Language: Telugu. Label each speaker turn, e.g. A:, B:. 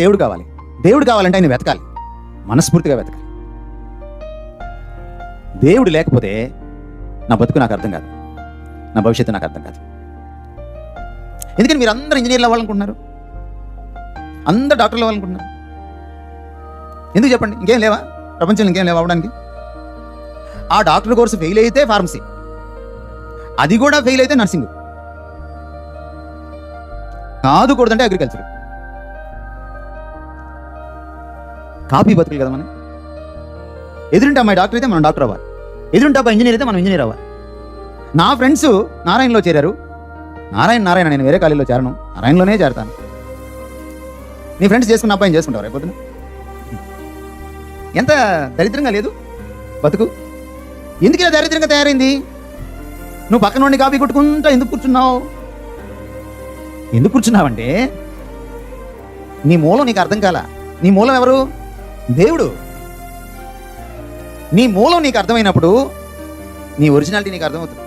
A: దేవుడు కావాలి. దేవుడు కావాలంటే ఆయన వెతకాలి, మనస్ఫూర్తిగా వెతకాలి. దేవుడు లేకపోతే నా బతుకు నాకు అర్థం కాదు, నా భవిష్యత్తు నాకు అర్థం కాదు. ఎందుకని మీరు అందరూ ఇంజనీర్లు అవ్వాలనుకుంటున్నారు, అందరు డాక్టర్లు అవ్వాలనుకుంటున్నారు? ఎందుకు చెప్పండి? ఇంకేం లేవా ప్రపంచంలో? ఇంకేం లేవా అవ్వడానికి? ఆ డాక్టర్ కోర్సు ఫెయిల్ అయితే ఫార్మసీ, అది కూడా ఫెయిల్ అయితే నర్సింగ్, కాదుకూడదంటే అగ్రికల్చర్. కాపీ బతుకులు కదా మనం. ఎదురుంటే అమ్మాయి డాక్టర్ అయితే మనం డాక్టర్ అవ్వాలి, ఎదురుంటే అబ్బాయి ఇంజనీర్ అయితే మనం ఇంజనీర్ అవ్వాలి. నా ఫ్రెండ్స్ నారాయణలో చేరారు. నారాయణ నేను వేరే కాలేజీలో చేరను, నారాయణలోనే చేరతాను. నీ ఫ్రెండ్స్ చేసుకున్న అబ్బాయిని చేసుకుంటావు రేపొద్దున. ఎంత దరిద్రంగా లేదు బతుకు? ఎందుకు ఇలా దరిద్రంగా తయారైంది? నువ్వు పక్కన నుండి కాపీ కొట్టుకుంటా ఎందుకు కూర్చున్నావు? ఎందుకు కూర్చున్నావంటే నీ మూలం నీకు అర్థం కాల. నీ మూలం ఎవరు? దేవుడు. నీ మూలం నీకు అర్థమైనప్పుడు నీ ఒరిజినాలిటీ నీకు అర్థమవుతుంది.